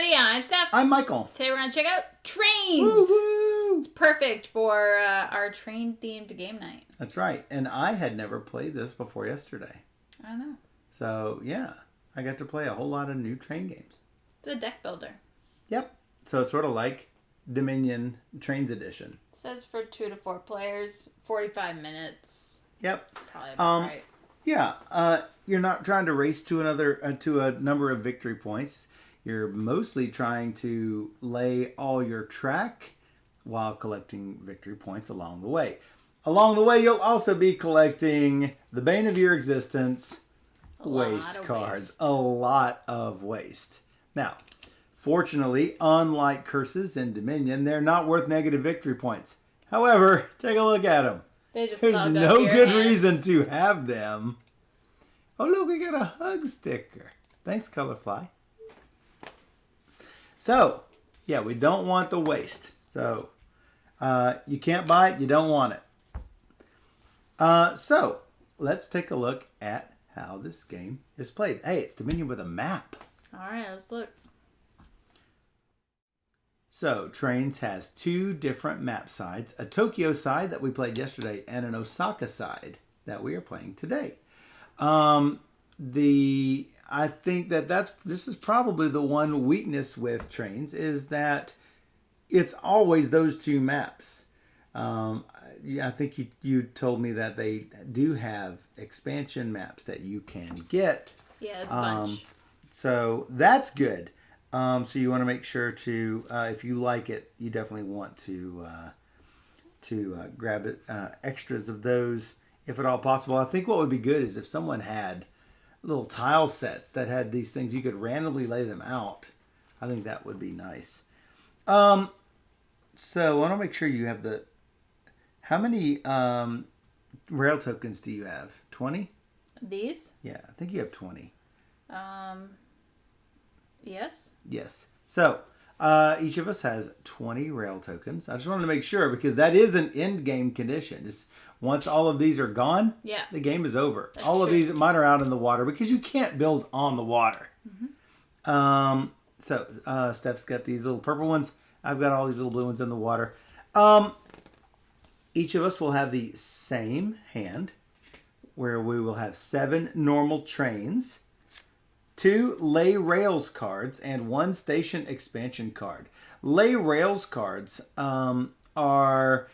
everybody. I'm Steph. I'm Michael. Today we're going to check out Trains. Woo-hoo! It's perfect for our train-themed game night. That's right. And I had never played this before yesterday. I know. So, yeah. I got to play a whole lot of new train games. It's a deck builder. Yep. So it's sort of like Dominion Trains Edition. It says for 2 to 4 players, 45 minutes. Yep. That's probably about right. Yeah. You're not trying to race to a number of victory points. You're mostly trying to lay all your track while collecting victory points along the way. Along the way, you'll also be collecting the bane of your existence, waste cards. A lot of waste. Now, fortunately, unlike curses in Dominion, they're not worth negative victory points. However, take a look at them. There's no good reason to have them. Oh, look, we got a hug sticker. Thanks, Colorfly. So, yeah, we don't want the waste. So, you can't buy it. You don't want it. So, let's take a look at how this game is played. Hey, it's Dominion with a map. All right, let's look. So, Trains has 2 different map sides. A Tokyo side that we played yesterday and an Osaka side that we are playing today. I think this is probably the one weakness with Trains is that it's always those 2 maps. I think you told me that they do have expansion maps that you can get. Yeah, it's a bunch. So that's good. So you want to make sure to, if you like it, you definitely want to grab it, extras of those if at all possible. I think what would be good is if someone had little tile sets that had these things, you could randomly lay them out. I think that would be nice. So I want to make sure you have how many rail tokens do you have? 20? These? Yeah, I think you have 20. Yes. Yes. So each of us has 20 rail tokens. I just wanted to make sure because that is an end game condition. Once all of these are gone, yeah, the game is over. That's all true. of these, mine are out in the water because you can't build on the water. Mm-hmm. So Steph's got these little purple ones. I've got all these little blue ones in the water. Each of us will have the same hand where we will have 7 normal trains, 2 lay rails cards, and 1 station expansion card. Lay rails cards are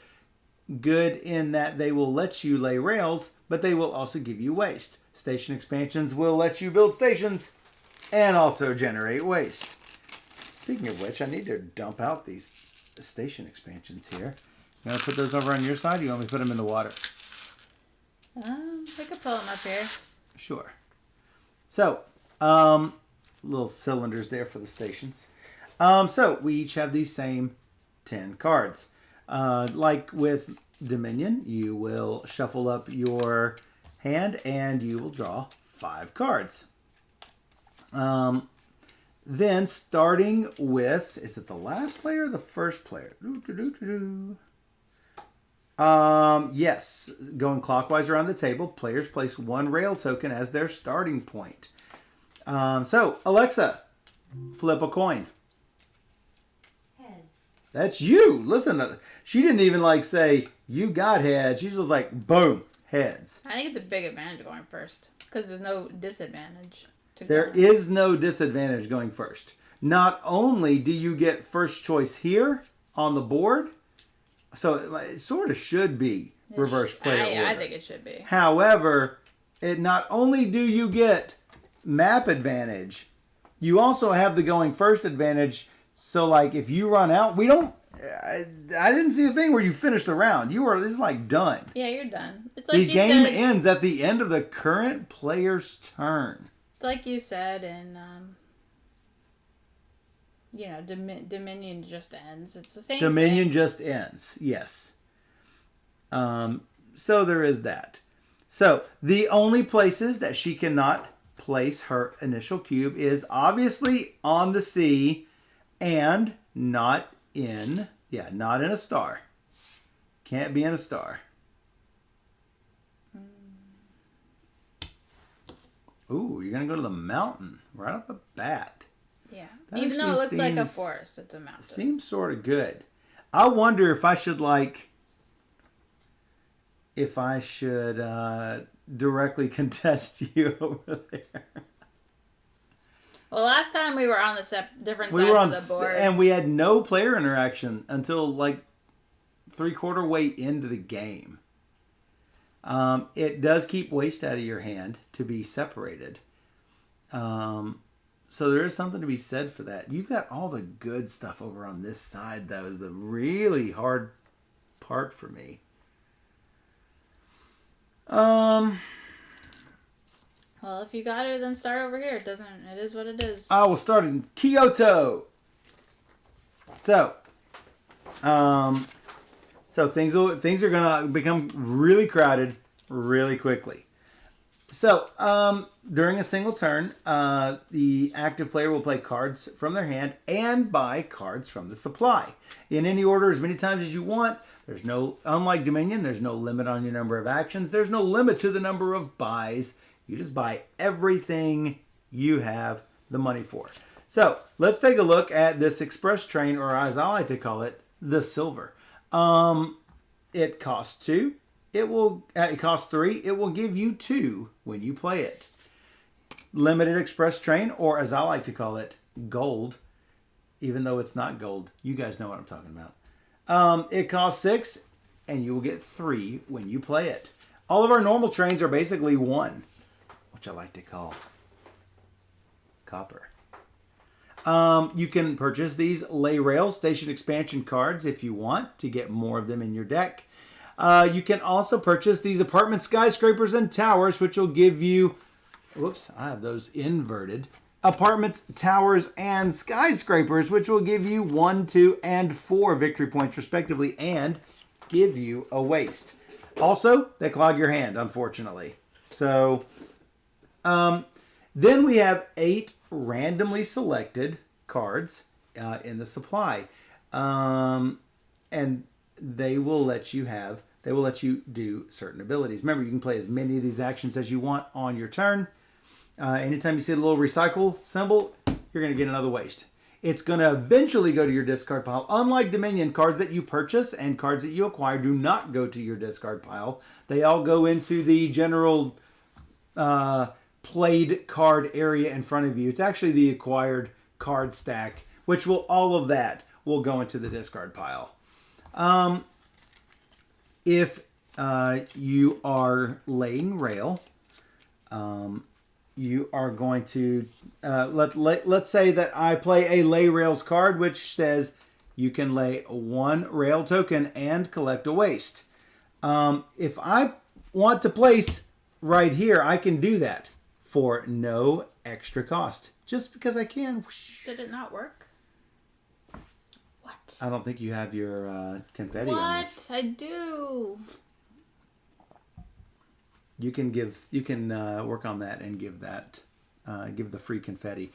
good in that they will let you lay rails, but they will also give you waste. Station expansions will let you build stations and also generate waste. Speaking of which, I need to dump out these station expansions here. You want to put those over on your side? Or you want me to put them in the water? We could pull them up here. Sure. So, little cylinders there for the stations. So, we each have these same 10 cards. Like with Dominion, you will shuffle up your hand and you will draw 5 cards. Then starting with, is it the last player or the first player? Yes, going clockwise around the table, players place 1 rail token as their starting point. So, Alexa, flip a coin. Heads. That's you. Listen, she didn't even say, you got heads. She's just like, boom, heads. I think it's a big advantage going first because there's no disadvantage. There is no disadvantage going first. Not only do you get first choice here on the board, so it sort of should be reverse player order. I think it should be. However, not only do you get map advantage, you also have the going first advantage. So, like, if you run out, I didn't see a thing where you finished the round. It's like done. Yeah, you're done. It's like the game ends at the end of the current player's turn. It's like you said in, Dominion just ends. It's the same Dominion thing. just ends, yes. So there is that. So the only places that she cannot place her initial cube is obviously on the sea and not in a star. Can't be in a star. Ooh, you're going to go to the mountain right off the bat. Yeah. That Even though it looks actually like a seems- forest, it's a mountain. Seems sort of good. I wonder if I should directly contest you over there. Well, last time we were on the different We sides were on, of the board. and we had no player interaction until like 3/4 way into the game. It does keep waste out of your hand to be separated. So there is something to be said for that. You've got all the good stuff over on this side, though, is the really hard part for me. Well, if you got it, then start over here. It is what it is. I will start in Kyoto. So, things are gonna become really crowded really quickly. So, during a single turn, the active player will play cards from their hand and buy cards from the supply in any order as many times as you want. Unlike Dominion, there's no limit on your number of actions. There's no limit to the number of buys. You just buy everything you have the money for. So let's take a look at this express train, or as I like to call it, the silver. It costs 2. It costs 3. It will give you 2 when you play it. Limited express train, or as I like to call it, gold. Even though it's not gold, you guys know what I'm talking about. It costs 6, and you will get 3 when you play it. All of our normal trains are basically 1, which I like to call copper. You can purchase these Lay Rail Station expansion cards if you want to get more of them in your deck. You can also purchase these apartment skyscrapers and towers, which will give you... Whoops, I have those inverted. Apartments, towers, and skyscrapers, which will give you 1, 2, and 4 victory points respectively, and give you a waste. Also, they clog your hand, unfortunately. So, then we have 8 randomly selected cards in the supply. And they will let you do certain abilities. Remember, you can play as many of these actions as you want on your turn. Anytime you see the little recycle symbol, you're going to get another waste. It's going to eventually go to your discard pile. Unlike Dominion, cards that you purchase and cards that you acquire do not go to your discard pile. They all go into the general played card area in front of you. It's actually the acquired card stack, which all of that will go into the discard pile. If you are laying rail, you are going to let's say that I play a lay rails card, which says you can lay 1 rail token and collect a waste. If I want to place right here, I can do that for no extra cost, just because I can. Did it not work? What? I don't think you have your confetti on this. What? I do. You can work on that and give the free confetti.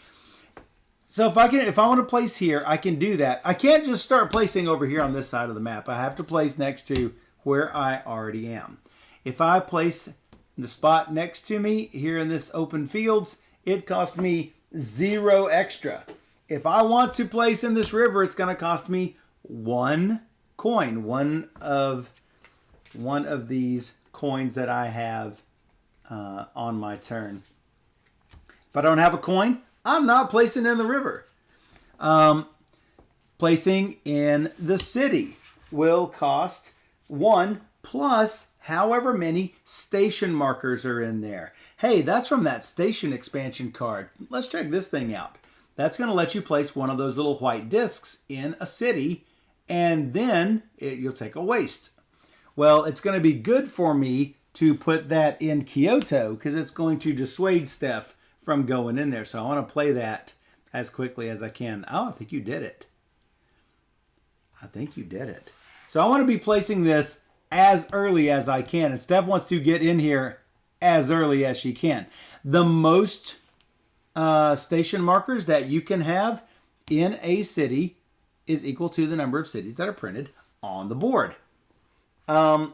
So if I want to place here, I can do that. I can't just start placing over here on this side of the map. I have to place next to where I already am. If I place the spot next to me here in this open fields, it costs me 0 extra. If I want to place in this river, it's going to cost me 1 coin, one of these coins that I have on my turn. If I don't have a coin, I'm not placing in the river. Placing in the city will cost 1 plus however many station markers are in there. Hey, that's from that station expansion card. Let's check this thing out. That's going to let you place one of those little white discs in a city, and then you'll take a waste. Well, it's going to be good for me to put that in Kyoto because it's going to dissuade Steph from going in there. So I want to play that as quickly as I can. Oh, I think you did it. So I want to be placing this as early as I can. And Steph wants to get in here as early as she can. The most station markers that you can have in a city is equal to the number of cities that are printed on the board. So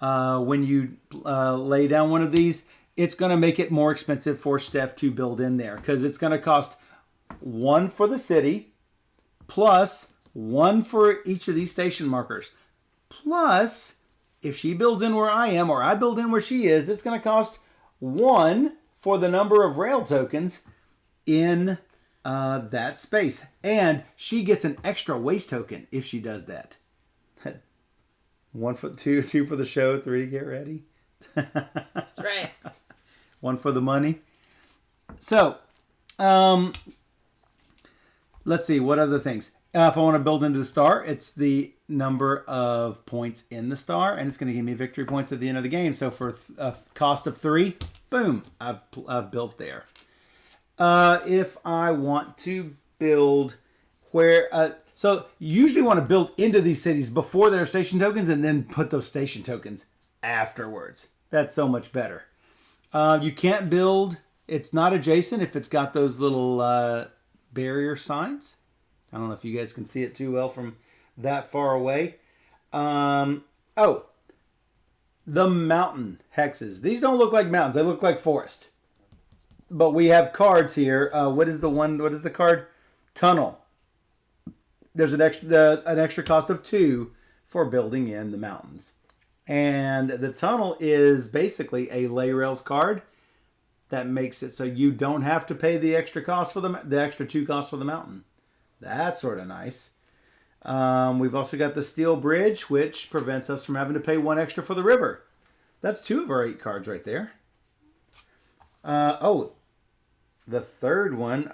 when you lay down one of these, it's going to make it more expensive for Steph to build in there because it's going to cost 1 for the city plus 1 for each of these station markers. Plus, if she builds in where I am or I build in where she is, it's going to cost 1 for the number of rail tokens in that space. And she gets an extra waste token if she does that. 1 for 2 for the show, 3 to get ready. That's right. 1 for the money. So, let's see, what other things? If I want to build into the star, it's the number of points in the star, and it's going to give me victory points at the end of the game. So for a cost of 3, boom, I've built there. If I want to build where... so you usually want to build into these cities before there are station tokens and then put those station tokens afterwards. That's so much better. You can't build... It's not adjacent if it's got those little barrier signs. I don't know if you guys can see it too well from that far away. The mountain hexes. These don't look like mountains. They look like forest. But we have cards here. What is the card? Tunnel. There's an extra cost of 2 for building in the mountains. And the tunnel is basically a lay rails card that makes it so you don't have to pay the extra cost for the extra 2 costs for the mountain. That's sort of nice. We've also got the steel bridge, which prevents us from having to pay 1 extra for the river. That's 2 of our 8 cards right there. The third one.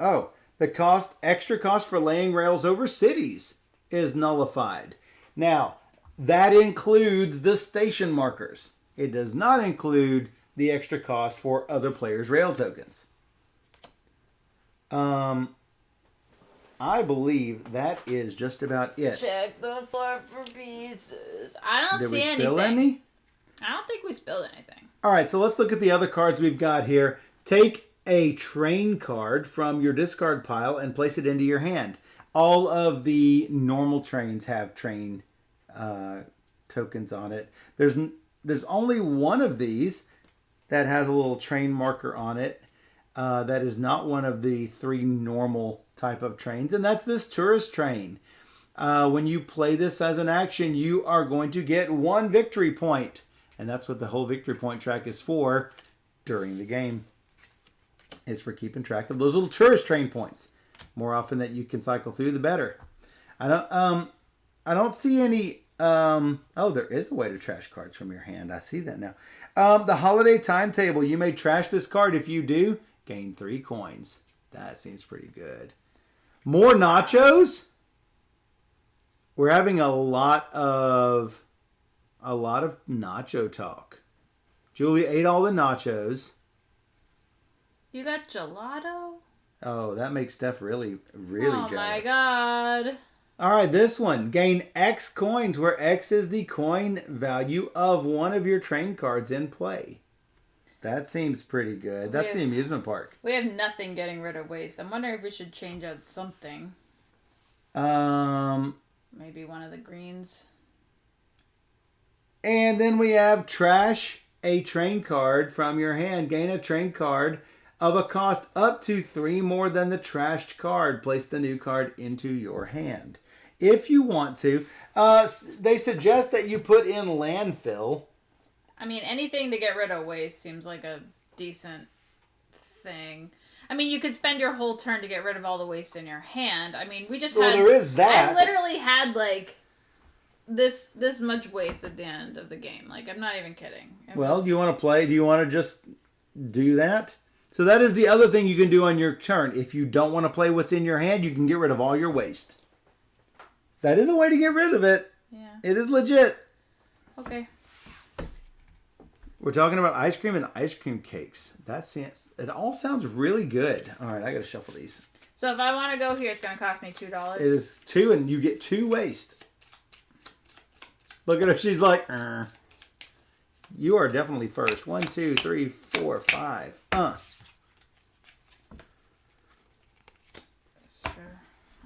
The extra cost for laying rails over cities is nullified. Now, that includes the station markers. It does not include the extra cost for other players' rail tokens. I believe that is just about it. Check the floor for pieces. I don't Did see we anything. spill any? I don't think we spilled anything. All right, so let's look at the other cards we've got here. Take a train card from your discard pile and place it into your hand. All of the normal trains have train tokens on it. There's only one of these that has a little train marker on it. That is not one of the 3 normal type of trains, and that's this tourist train. When you play this as an action, you are going to get 1 victory point, and that's what the whole victory point track is for during the game. It's for keeping track of those little tourist train points. More often that you can cycle through, the better. I don't see any. There is a way to trash cards from your hand. I see that now. The holiday timetable. You may trash this card. If you do, gain 3 coins. That seems pretty good. More nachos. We're having a lot of nacho talk. Julie ate all the nachos. You got gelato? Oh, that makes Steph really Oh jealous. my god. All right, this one. Gain X coins, where X is the coin value of one of your train cards in play. That seems pretty good. That's the amusement park. We have nothing getting rid of waste. I'm wondering if we should change out something. Maybe one of the greens. And then we have trash a train card from your hand. Gain a train card of a cost up to 3 more than the trashed card. Place the new card into your hand. If you want to. They suggest that you put in landfill. I mean, anything to get rid of waste seems like a decent thing. I mean, you could spend your whole turn to get rid of all the waste in your hand. I mean, we just had... Well, there is that. I literally had, like, this much waste at the end of the game. Like, I'm not even kidding. Do you want to play? Do you want to just do that? So that is the other thing you can do on your turn. If you don't want to play what's in your hand, you can get rid of all your waste. That is a way to get rid of it. Yeah. It is legit. Okay. We're talking about ice cream and ice cream cakes. It all sounds really good. All right, I got to shuffle these. So if I want to go here, it's going to cost me $2. It is 2, and you get 2 waste. Look at her. She's like, You are definitely first. 1, 2, 3, 4, 5. Sure.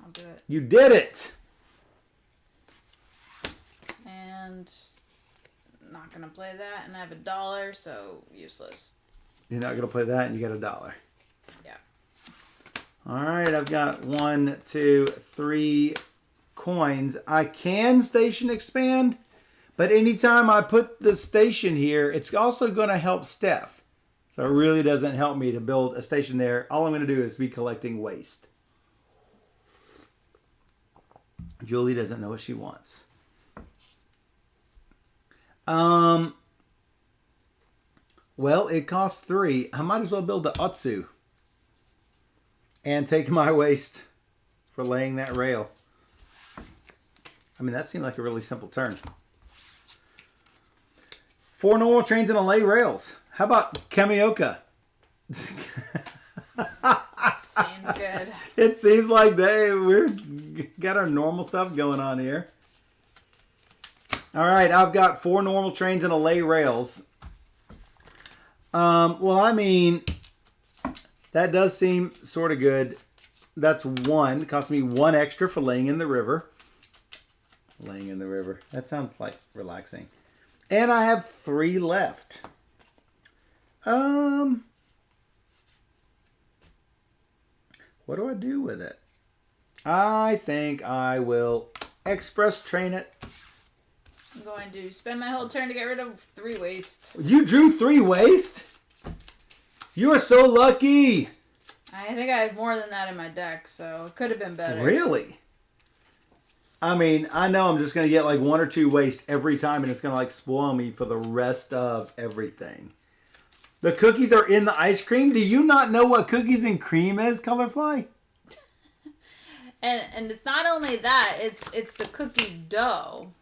I'll do it. You did it. And... not gonna play that, and I have $1, so useless. You're not going to play that, and you get $1. Yeah. All right, I've got 1, 2, 3 coins. I can station expand, but anytime I put the station here, it's also going to help Steph. So it really doesn't help me to build a station there. All I'm going to do is be collecting waste. Julie doesn't know what she wants. Well, it costs 3. I might as well build the Otsu and take my waste for laying that rail. I mean, that seemed like a really simple turn. 4 normal trains and a lay rails. How about Kamioka? Seems good. It seems like we've got our normal stuff going on here. All right, I've got 4 normal trains and a lay rails. Well, I mean, that does seem sort of good. That's 1. It cost me 1 extra for laying in the river. Laying in the river. That sounds like relaxing. And I have 3 left. What do I do with it? I think I will express train it. I'm going to spend my whole turn to get rid of 3 waste. You drew 3 waste? You are so lucky. I think I have more than that in my deck, so it could have been better. Really? I mean, I know I'm just going to get like 1 or 2 waste every time, and it's going to like spoil me for the rest of everything. The cookies are in the ice cream. Do you not know what cookies and cream is, Colorfly? And it's not only that, it's the cookie dough.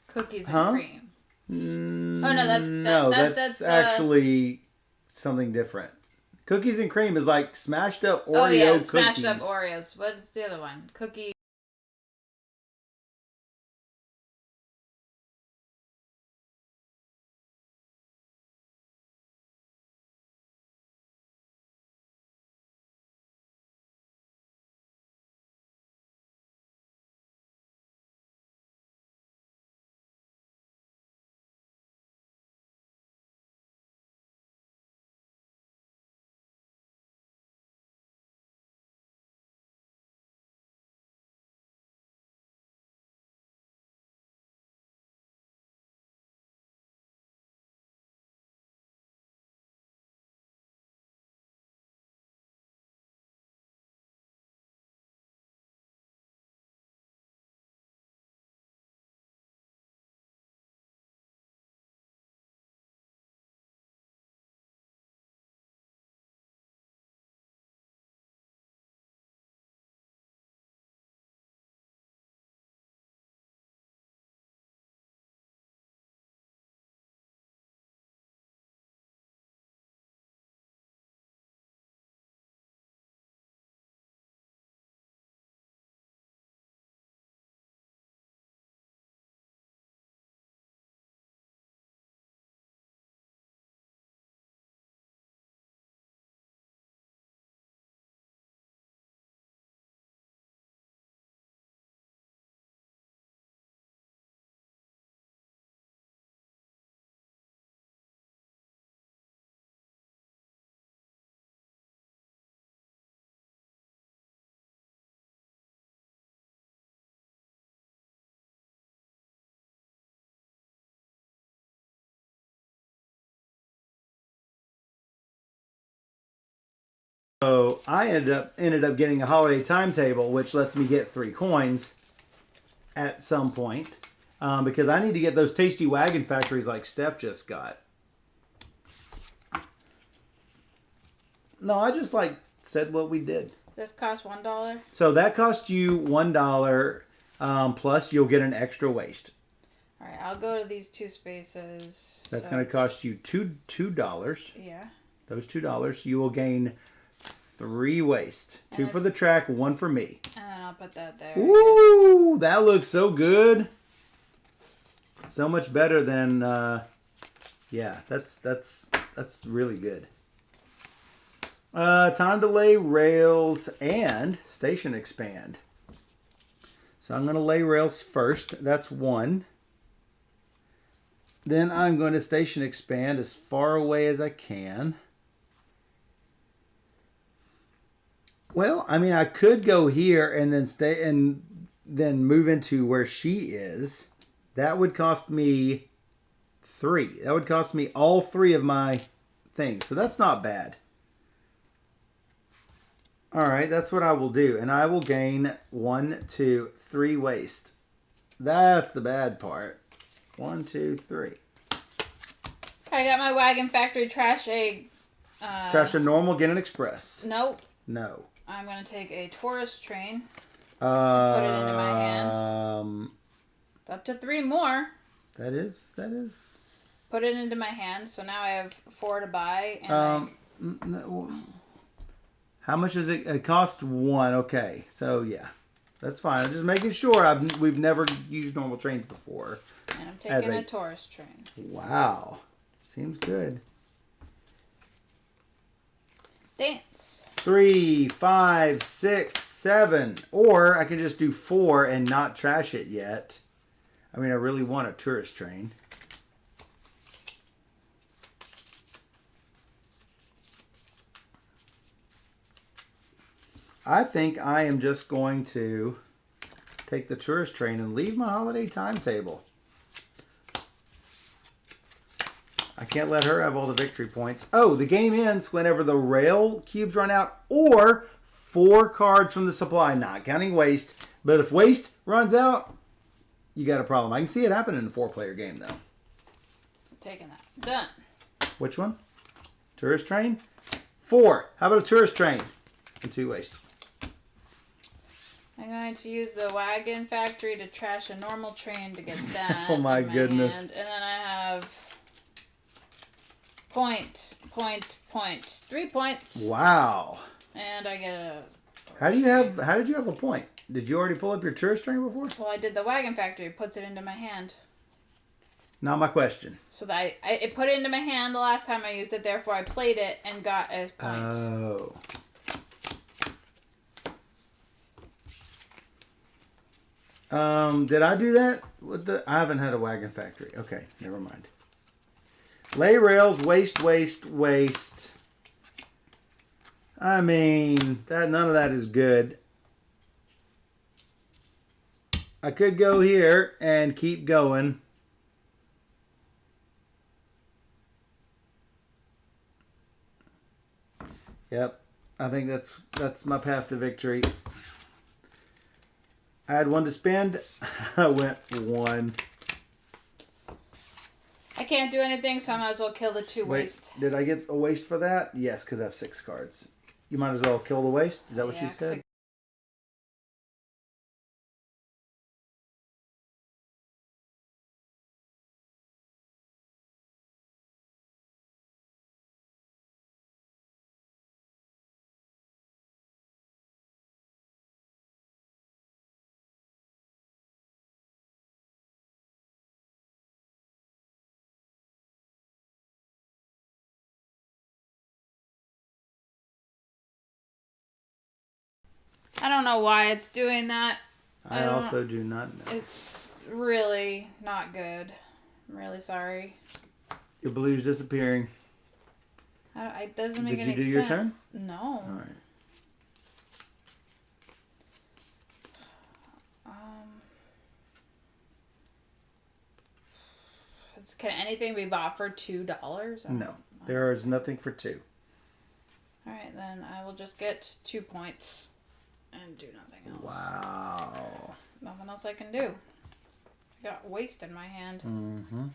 Cookies and cream. Oh no, that's actually something different. Cookies and cream is like smashed up Oreo cookies. Smashed up Oreos. What's the other one? Cookie. So I ended up getting a holiday timetable, which lets me get 3 coins at some point. Because I need to get those tasty wagon factories like Steph just got. No, I just like said what we did. This costs $1. So that cost you $1, plus you'll get an extra waste. All right, I'll go to these 2 spaces. That's going to cost you $2. Yeah. Those $2, you will gain 3 waste. 2 for the track, 1 for me. And then I'll put that there. Ooh, that looks so good. So much better than, yeah, that's really good. Time to lay rails and station expand. So I'm going to lay rails first. That's 1. Then I'm going to station expand as far away as I can. Well, I mean, I could go here and then stay and then move into where she is. That would cost me 3. That would cost me all 3 of my things. So that's not bad. All right, that's what I will do. And I will gain 1, 2, 3 waste. That's the bad part. 1, 2, 3. I got my wagon factory trash a... Trash a normal, get an express. Nope. No. I'm going to take a tourist train. Put it into my hand. It's up to 3 more. That is. Put it into my hand. So now I have 4 to buy. And how much does it? It costs 1. Okay, so yeah, that's fine. I'm just making sure. We've never used normal trains before. And I'm taking a tourist train. Wow, seems good. Dance. 3, 5, 6, 7, or I could just do 4 and not trash it yet. I mean, I really want a tourist train. I think I am just going to take the tourist train and leave my holiday timetable. I can't let her have all the victory points. Oh, the game ends whenever the rail cubes run out or 4 cards from the supply, not counting waste. But if waste runs out, you got a problem. I can see it happen in a 4-player game, though. Taking that. Done. Which one? Tourist train? 4. How about a tourist train? And 2 waste. I'm going to use the wagon factory to trash a normal train to get that. Oh my in goodness. hand. And then I have point. 3 points. Wow. And I get a... How did you have a point? Did you already pull up your tourist train before? Well, I did the wagon factory. It puts it into my hand. Not my question. So that it put it into my hand the last time I used it. Therefore, I played it and got a point. Oh. Did I do that? I haven't had a wagon factory. Okay, never mind. Lay rails, waste. I mean, none of that is good. I could go here and keep going. Yep, I think that's my path to victory. I had 1 to spend. I went 1. I can't do anything, so I might as well kill the 2 waste. Did I get a waste for that? Yes, because I have 6 cards. You might as well kill the waste. Is that what you said? I don't know why it's doing that. I also do not know. It's really not good. I'm really sorry. Your blue's disappearing. It doesn't make any sense. Did you do your turn? No. All right. Can anything be bought for $2? No. There is nothing for 2. Alright, then I will just get 2 points and do nothing else. Wow. Nothing else I can do. I got waste in my hand. Mm-hmm.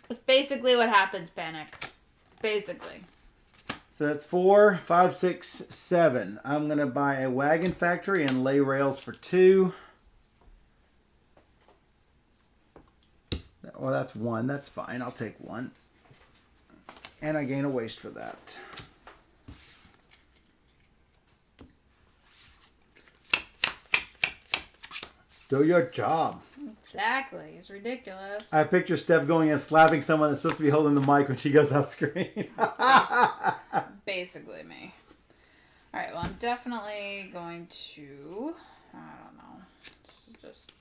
That's basically what happens, Panic. Basically. So that's 4, 5, 6, 7. I'm going to buy a wagon factory and lay rails for 2. Well, that's 1. That's fine. I'll take 1. And I gain a waste for that. Do your job. Exactly. It's ridiculous. I picture Steph going and slapping someone that's supposed to be holding the mic when she goes off screen. Basically me. Alright, well, I'm definitely going to... I don't know. just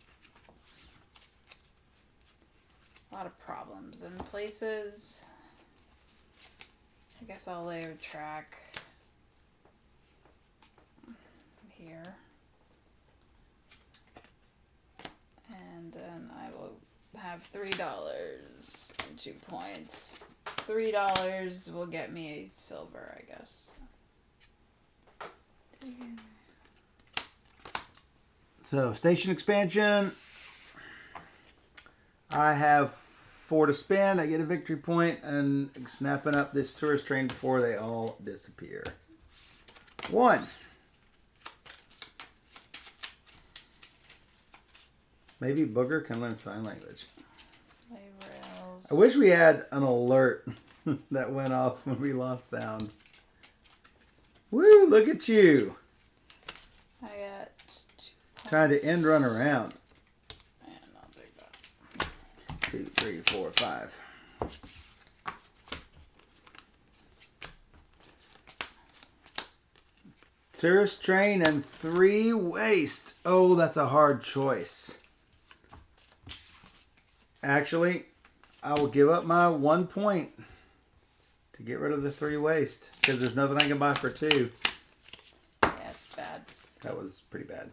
a lot of problems and places. I guess I'll lay a track here. And then I will have $3 and 2 points. $3 will get me a silver, I guess. So, station expansion. I have 4 to spend. I get a victory point and snapping up this tourist train before they all disappear. 1. Maybe Booger can learn sign language. Lay rails. I wish we had an alert that went off when we lost sound. Woo, look at you. I got 2 Trying to points. end run around. And I'll take that. 2, 3, 4, 5. Tourist train and 3 waste. Oh, that's a hard choice. Actually, I will give up my 1 point to get rid of the 3 waste because there's nothing I can buy for 2. Yeah, it's bad. That was pretty bad.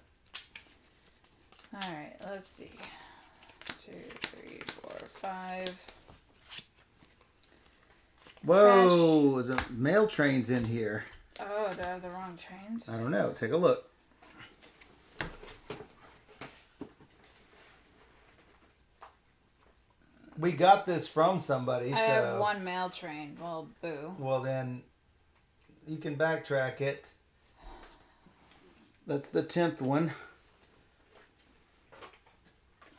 Alright, let's see. 2, 3, 4, 5. Whoa, there's a mail trains in here. Oh, do I have the wrong trains? I don't know. Take a look. We got this from somebody. I have 1 mail train. Well, boo. Well, then you can backtrack it. That's the 10th one.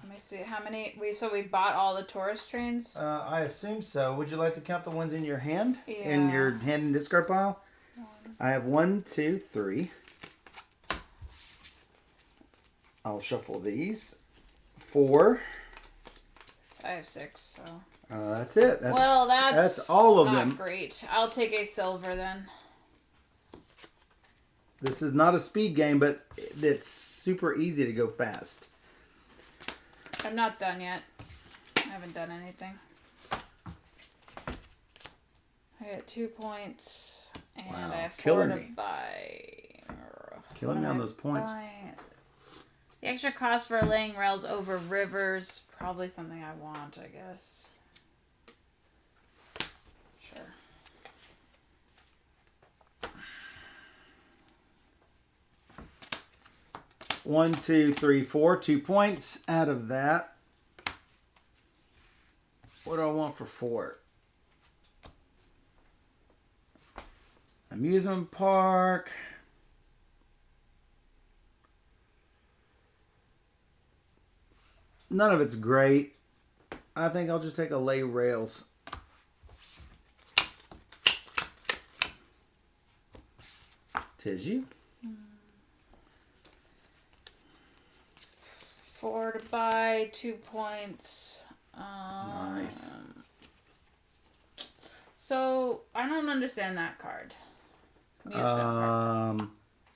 Let me see how many. So we bought all the tourist trains. I assume so. Would you like to count the ones in your hand? Yeah. In your hand and discard pile? I have 1, 2, 3. I'll shuffle these. 4. I have 6. So. That's it. That's all of not them. great. I'll take a silver then. This is not a speed game, but it's super easy to go fast. I'm not done yet. I haven't done anything. I got 2 points, and Wow, I have 4 killing to me. buy. Killing me on those points. The extra cost for laying rails over rivers, probably something I want, I guess. Sure. One, 2, 3, 4. 2 points out of that. What do I want for 4? Amusement park. None of it's great. I think I'll just take a lay rails. Tis you. 4 to buy, 2 points. Nice. So, I don't understand that card. Amusement park.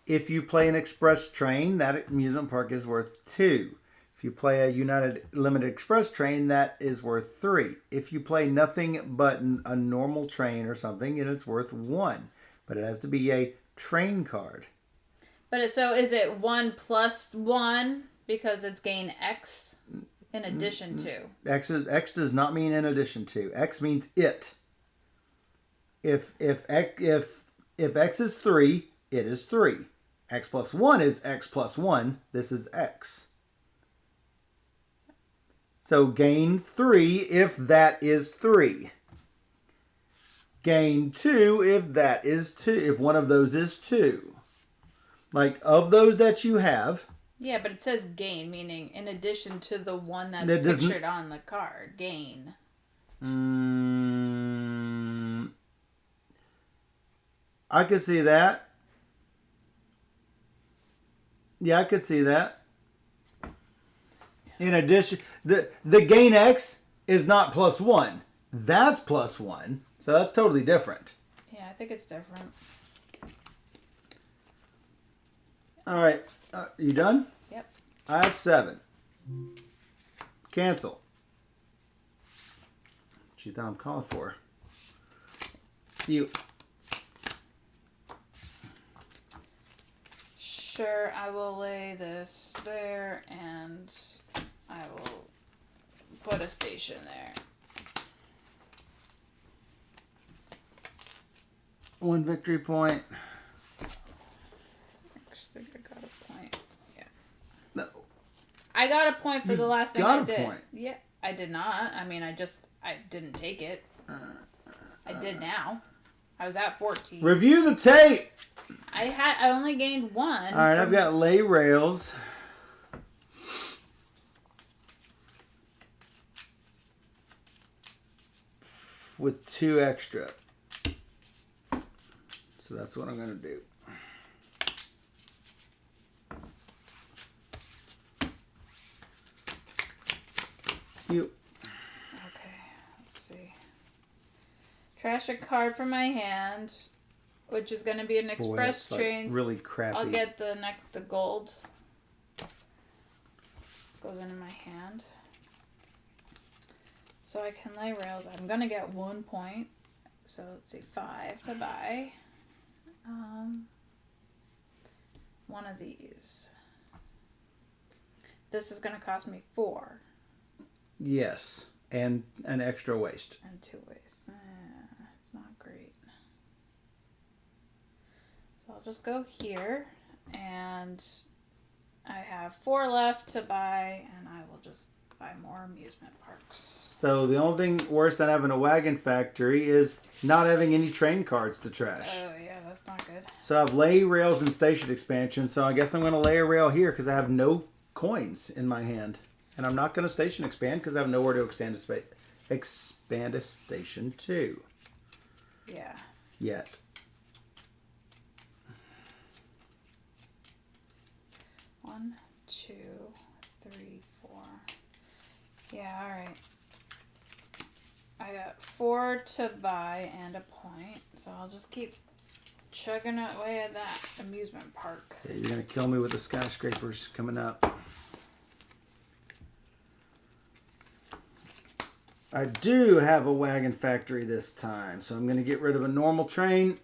If you play an express train, that amusement park is worth 2. If you play a United Limited Express train, that is worth 3. If you play nothing but a normal train or something, then it's worth 1. But it has to be a train card. But so is it 1 plus 1 because it's gain X in addition to? X does not mean in addition to. X means it. If X is 3, it is 3. X plus 1 is X plus 1. This is X. So gain 3 if that is 3. Gain 2 if that is 2. If one of those is 2. Like, of those that you have. Yeah, but it says gain, meaning in addition to the one that's That doesn't- pictured on the card. Gain. I could see that. Yeah, I could see that. In addition, the gain X is not plus 1. That's plus 1. So that's totally different. Yeah, I think it's different. All right. You done? Yep. I have 7. Cancel. She thought I'm calling for. You. Sure, I will lay this there and I will put a station there. 1 victory point. Actually, I got a point. Yeah. No. I got a point for the last thing I got a did. point. Yeah, I did not. I mean, I didn't take it. I did now. I was at 14. Review the tape. I only gained 1. All right, I've got lay rails. With 2 extra. So that's what I'm going to do. You. Okay, let's see. Trash a card from my hand, which is going to be an Boy, express that's train. like really crappy. I'll get the gold. Goes into my hand. So I can lay rails. I'm going to get 1 point. So let's see, 5 to buy. One of these. This is going to cost me 4. Yes, and an extra waste. And 2 wastes. It's not great. So I'll just go here, and I have 4 left to buy, and I will just buy more amusement parks. So the only thing worse than having a wagon factory is not having any train cards to trash. Oh yeah, that's not good. So I have lay rails and station expansion. So I guess I'm going to lay a rail here because I have no coins in my hand. And I'm not going to station expand because I have nowhere to expand a station to. Yeah. Yet. One, 2, 3, 4. Yeah, alright. I got 4 to buy and a point, so I'll just keep chugging away at that amusement park. Yeah, you're going to kill me with the skyscrapers coming up. I do have a wagon factory this time, so I'm going to get rid of a normal train,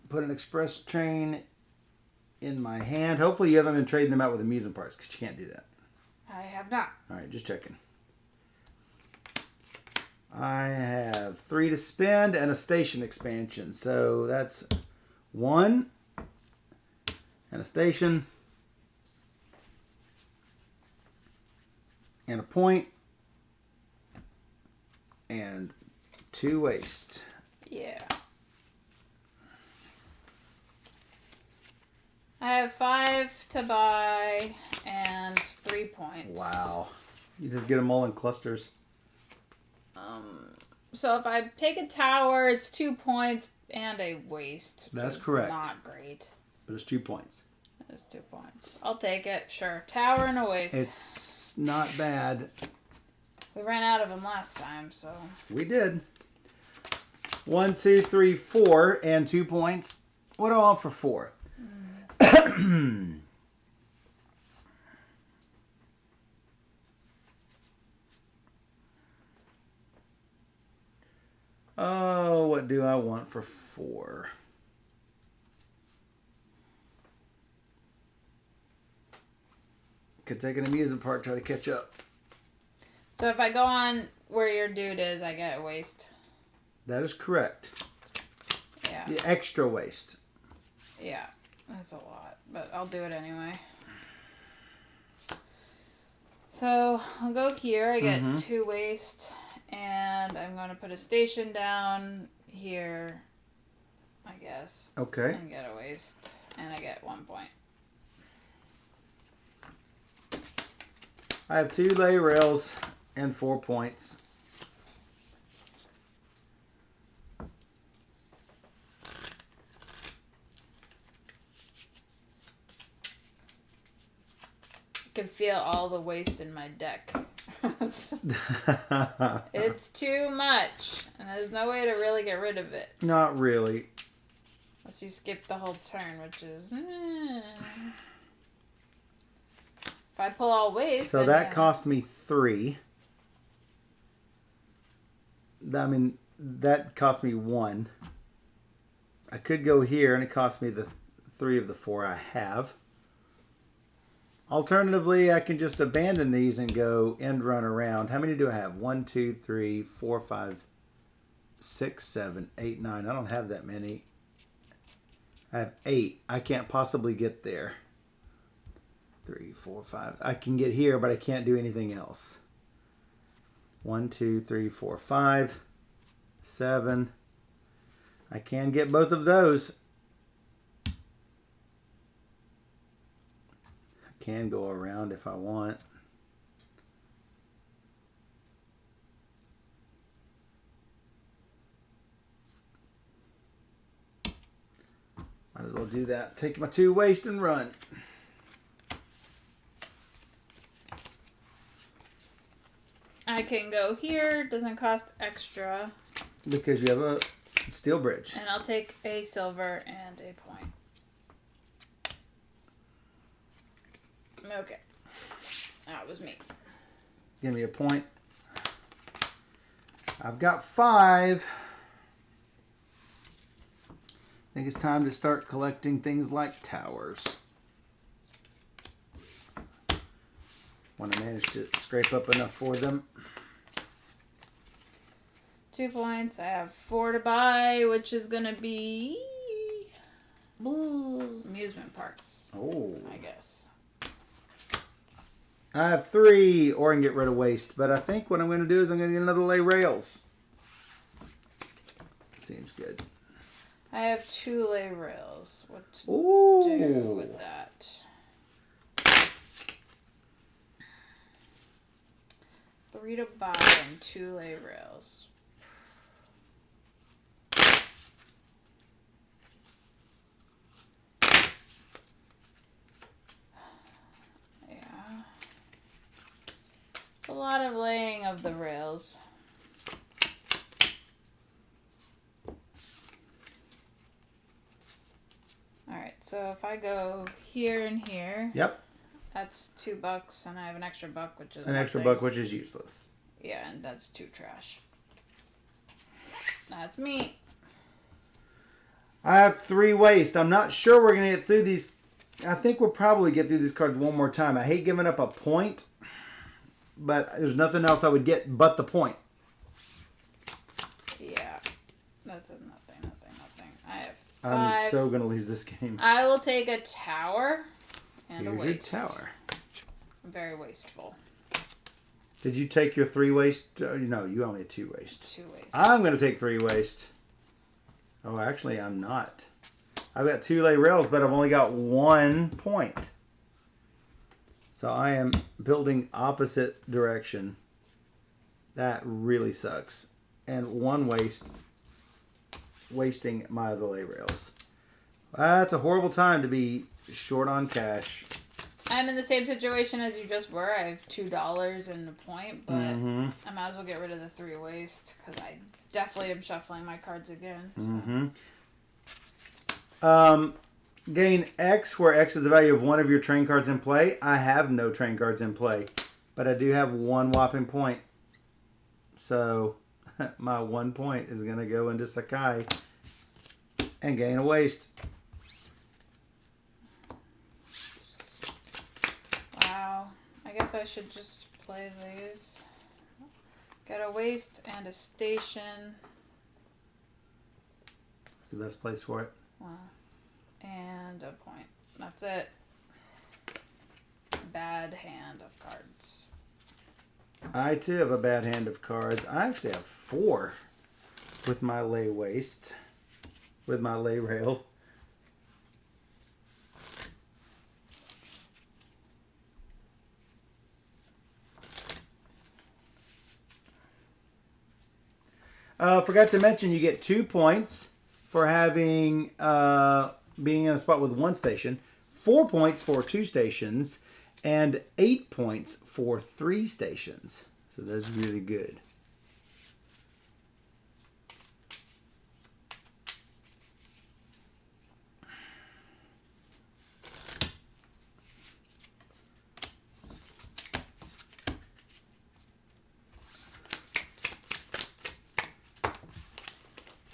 put an express train in my hand. Hopefully you haven't been trading them out with amusement parks, because you can't do that. I have not. All right, just checking. I have 3 to spend and a station expansion, so that's 1 and a station and a point. And 2 waste. Yeah. I have 5 to buy and 3 points. Wow. You just get them all in clusters. So if I take a tower, it's 2 points and a waste. That's correct. Not great. But it's 2 points. It's 2 points. I'll take it. Sure. Tower and a waste. It's not bad. We ran out of them last time, so. We did. 1, 2, 3, 4, and 2 points. What do I want for 4? Oh, what do I want for 4? Could take an amusement park, try to catch up. So if I go on where your dude is, I get a waste. That is correct. Yeah. The extra waste. Yeah. That's a lot, but I'll do it anyway. So I'll go here. I get 2 waste, and I'm going to put a station down here, I guess. Okay. And get a waste, and I get 1 point. I have 2 lay rails and 4 points. I can feel all the waste in my deck. It's too much, and there's no way to really get rid of it. Not really. Unless you skip the whole turn, which is... If I pull all waste, So then that yeah. cost me 3. I mean, that cost me 1. I could go here, and it cost me the 3 of the 4 I have. Alternatively, I can just abandon these and go end run around. How many do I have? 1, 2, 3, 4, 5, 6, 7, 8, 9. I don't have that many. I have 8. I can't possibly get there. 3, 4, 5. I can get here, but I can't do anything else. 1, 2, 3, 4, 5, 7. I can get both of those. I can go around if I want. Might as well do that. Take my 2 waste and run. I can go here. Doesn't cost extra. Because you have a steel bridge. And I'll take a silver and a point. Okay. That was me. Give me a point. I've got 5. I think it's time to start collecting things like towers. When I manage to scrape up enough for them. 2 points. I have 4 to buy, which is gonna be amusement parks. Oh. I guess. I have 3, or I can get rid of waste. But I think what I'm going to do is I'm going to get another lay rails. Seems good. I have 2 lay rails. What to Ooh. do with that? 3 to buy and 2 lay rails. Yeah. It's a lot of laying of the rails. Alright, so if I go here and here, Yep. that's $2, and I have an extra buck, which is An extra nothing. buck, which is useless. Yeah, and that's 2 trash. That's me. I have 3 waste. I'm not sure we're going to get through these. I think we'll probably get through these cards one more time. I hate giving up a point, but there's nothing else I would get but the point. Yeah. That's a nothing. I have 5. I'm so going to lose this game. I will take a tower and Here's a your waste. tower. Very wasteful. Did you take your 3 waste? No, you only had 2 waste. 2 waste. I'm going to take 3 waste. Oh, actually, I'm not. I've got 2 lay rails, but I've only got 1 point. So I am building opposite direction. That really sucks. And 1 waste. Wasting my other lay rails. That's a horrible time to be short on cash. I'm in the same situation as you just were. I have $2 and a point, but I might as well get rid of the 3 waste because I definitely am shuffling my cards again. So. Gain X, where X is the value of one of your train cards in play. I have no train cards in play, but I do have 1 whopping point. So my 1 point is going to go into Sakai and gain a waste. Wow. I guess I should just play these. Got a waste and a station. It's the best place for it. Wow. And a point. That's it. Bad hand of cards. I too have a bad hand of cards. I actually have 4 with my lay waste, with my lay rails. Forgot to mention you get 2 points for having being in a spot with 1 station, 4 points for 2 stations, and 8 points for 3 stations. So that's really good.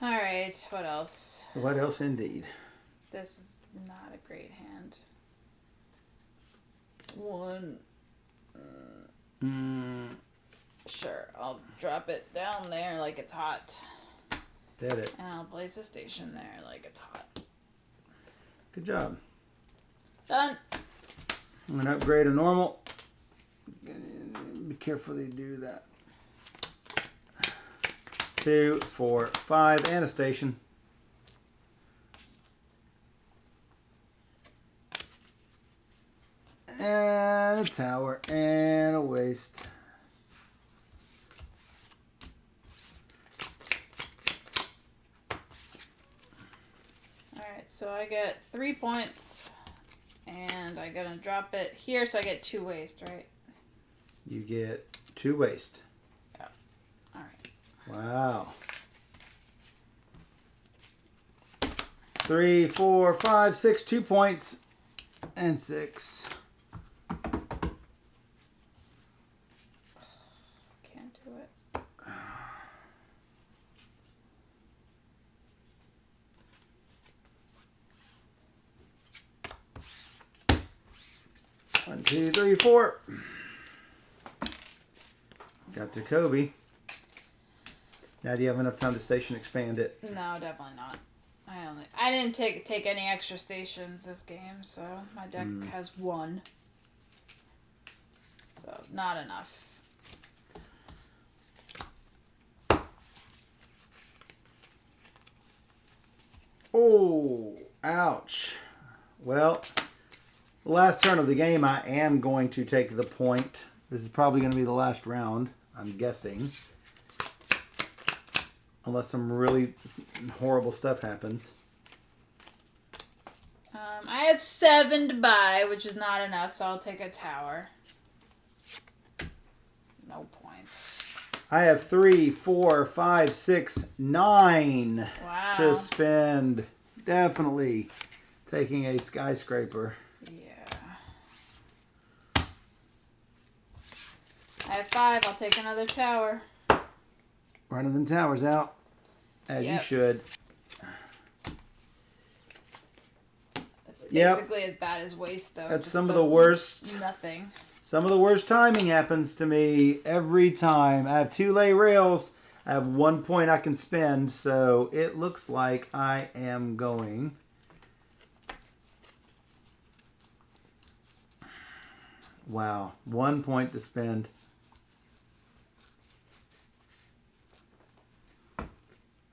All right, what else? What else indeed? This is not a great hand. 1. Sure, I'll drop it down there like it's hot. Did it. And I'll place a station there like it's hot. Good job. Done. I'm going to upgrade a normal. Be careful they do that. 2, 4, 5, and a station. And a tower, and a waste. Alright, so I get 3 points. And I'm going to drop it here, so I get 2 waste, right? You get 2 waste. Yep. Alright. Wow. 3, 4, 5, 6, 2 points, and 6. Can't do it. One, 2, 3, 4. Got to Kobe. Now, do you have enough time to station expand it? No, definitely not. I didn't take any extra stations this game, so my deck has 1. So not enough. Oh, ouch. Well, the last turn of the game, I am going to take the point. This is probably going to be the last round, I'm guessing. Unless some really horrible stuff happens. I have 7 to buy, which is not enough, so I'll take a tower. No points. I have 3, 4, 5, 6, 9 Wow. to spend. Definitely taking a skyscraper. Yeah. I have 5. I'll take another tower. Running them towers out, as you should. It's basically as bad as waste, though. That's some of the worst. Nothing. Some of the worst timing happens to me every time. I have 2 lay rails. I have 1 point I can spend, so it looks like I am going. Wow, 1 point to spend.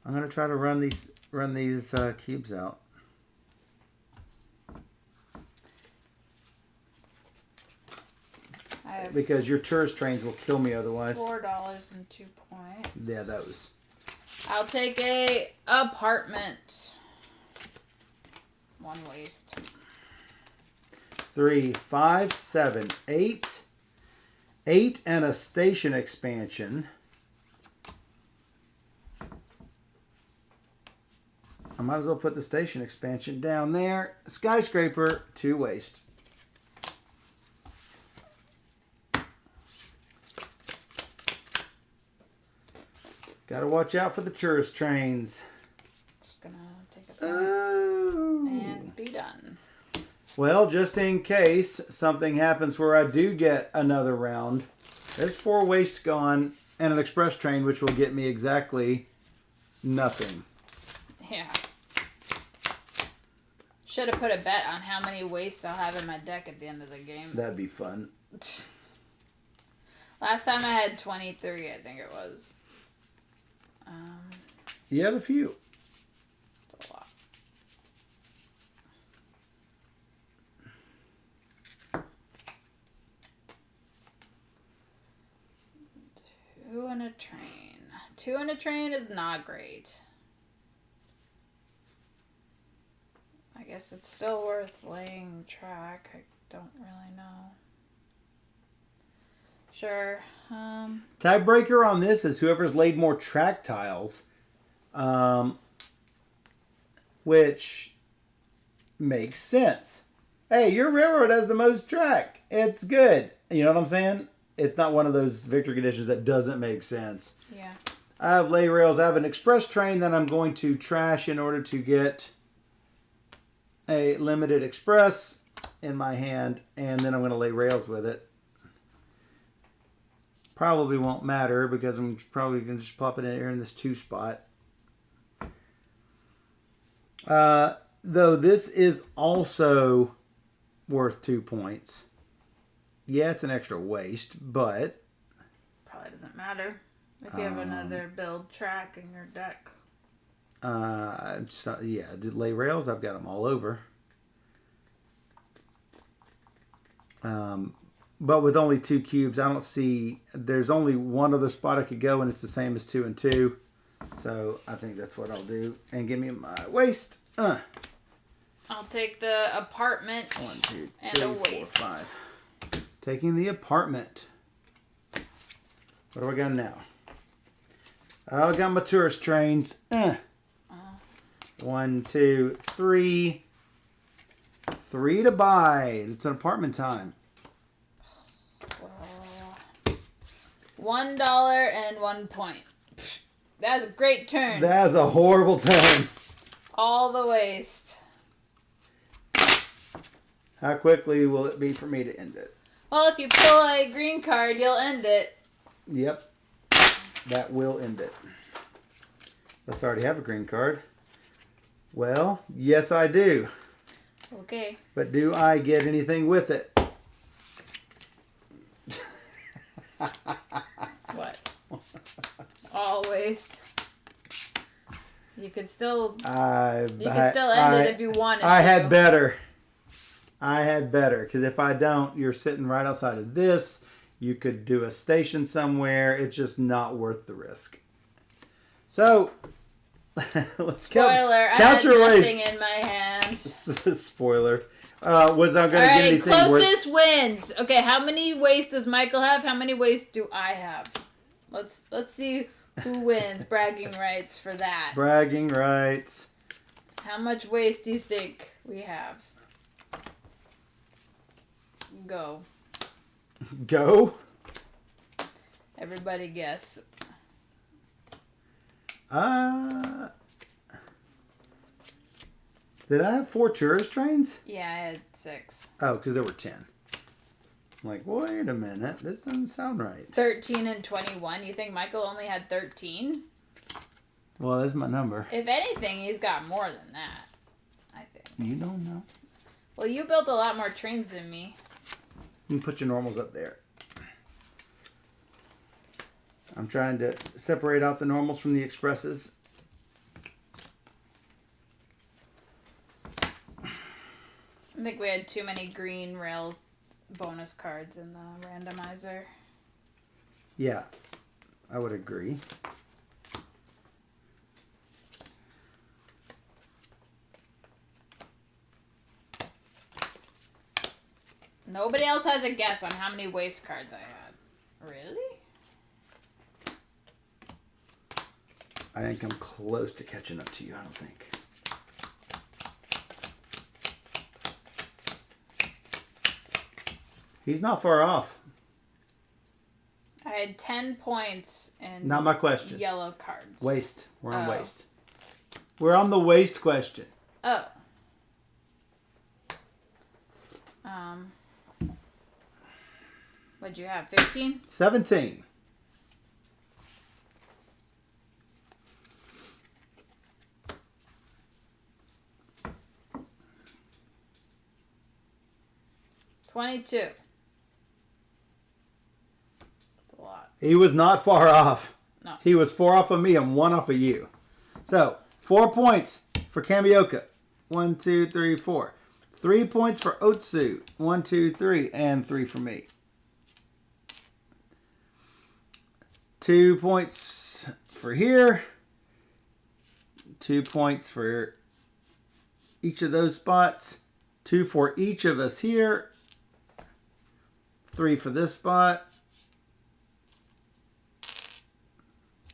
I'm gonna try to run these cubes out. I have Because your tourist trains will kill me otherwise. $4 and 2 points. Yeah, those. I'll take a apartment. 1 waste. 3, 5, 7, 8. 8 and a station expansion. I might as well put the station expansion down there. Skyscraper, 2 waste. Gotta watch out for the tourist trains. Just gonna take a point Oh. and be done. Well, just in case something happens where I do get another round, there's 4 waste gone and an express train, which will get me exactly nothing. Yeah. Should have put a bet on how many wastes I'll have in my deck at the end of the game. That'd be fun. Last time I had 23, I think it was. You have a few. It's a lot. Two and a train. 2 and a train is not great. I guess it's still worth laying track. I don't really know. Sure. Tiebreaker on this is whoever's laid more track tiles, which makes sense. Hey, your railroad has the most track. It's good. You know what I'm saying? It's not one of those victory conditions that doesn't make sense. Yeah. I have lay rails. I have an express train that I'm going to trash in order to get a limited express in my hand, and then I'm going to lay rails with it. Probably won't matter because I'm probably going to just plop it in here in this 2 spot. Though this is also worth 2 points. Yeah, it's an extra waste, but Probably doesn't matter if you have another build track in your deck. yeah, lay rails. I've got them all over. But with only 2 cubes, I don't see. There's only one other spot I could go, and it's the same as 2 and 2. So I think that's what I'll do. And give me my waste. I'll take the apartment 1, 2, and 3, a 4, waste. 5. Taking the apartment. What do I got now? I got my tourist trains. 1, 2, 3. 3 to buy. It's an apartment time. $1 and 1 point. That's a great turn. That's a horrible turn. All the waste. How quickly will it be for me to end it? Well, if you pull a green card, you'll end it. Yep. That will end it. Let's already have a green card. Well, yes I do. Okay. But do I get anything with it? What? All waste. You could still end it if you wanted I to. had better. Because if I don't, you're sitting right outside of this. You could do a station somewhere. It's just not worth the risk. So, let's Spoiler, I had your nothing waste. in my hand. Spoiler. Was I going to get Alright, anything worth? closest wins. Okay, how many wastes does Michael have? How many wastes do I have? Let's see who wins. Bragging rights for that. Bragging rights. How much waste do you think we have? Go. Go. Everybody guess. Did I have 4 tourist trains? Yeah, I had 6. Oh, because there were 10. I'm like, wait a minute. This doesn't sound right. 13 and 21. You think Michael only had 13? Well, that's my number. If anything, he's got more than that. I think. You don't know. Well, you built a lot more trains than me. You can put your normals up there. I'm trying to separate out the normals from the expresses. I think we had too many green rails bonus cards in the randomizer. Yeah, I would agree. Nobody else has a guess on how many waste cards I had. Really? I didn't come close to catching up to you, I don't think. He's not far off. I had 10 points in Not my question. yellow cards. Waste. We're on Oh. waste. We're on the waste question. Oh. What'd you have? 15? 17. $22. That's a lot. He was not far off. No. He was 4 off of me and 1 off of you. So, 4 points for Kamioka. 1, 2, 3, 4. 3 points for Otsu. 1, 2, 3, and 3 for me. 2 points for here. 2 points for each of those spots. 2 for each of us here. 3 for this spot.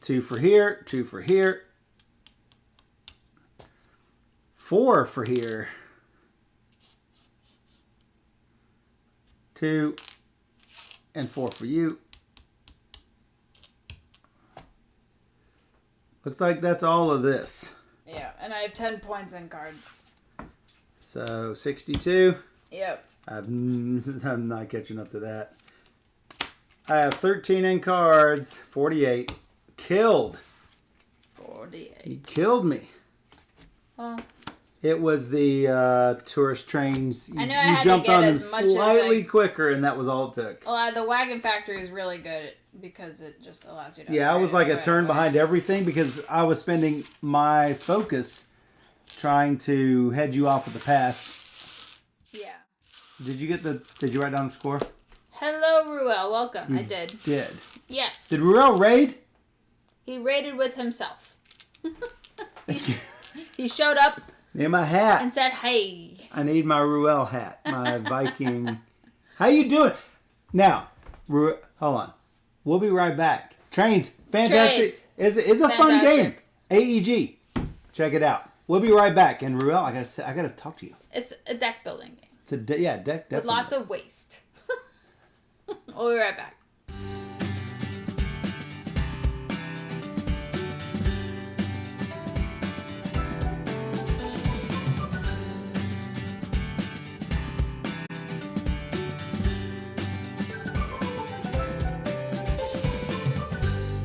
2 for here. 2 for here. 4 for here. 2 and 4 for you. Looks like that's all of this. Yeah, and I have 10 points in cards. So 62. Yep. I'm not catching up to that. I have 13 in cards. 48. Killed. 48. He killed me. Well, It was the tourist trains. I know I had to jumped get on them as much as slightly quicker, and that was all it took. well, the Wagon Factory is really good because it just allows you to. Yeah, I was upgrade like a right turn away. behind everything because I was spending my focus trying to head you off with the pass. Yeah. Did you write down the score? Hello, Ruel. Welcome. I did. Did. Yes. Did Ruel raid? He raided with himself. That's good. He showed up Need my hat. and said, "Hey." I need my Ruel hat. My Viking. How you doing? Now, hold on. We'll be right back. Trains. Fantastic. Trades. It's a fun game. Fantastic. AEG. Check it out. We'll be right back. And Ruel, I gotta talk to you. It's a deck building game It's a deck with definitely. lots of waste. We'll be right back.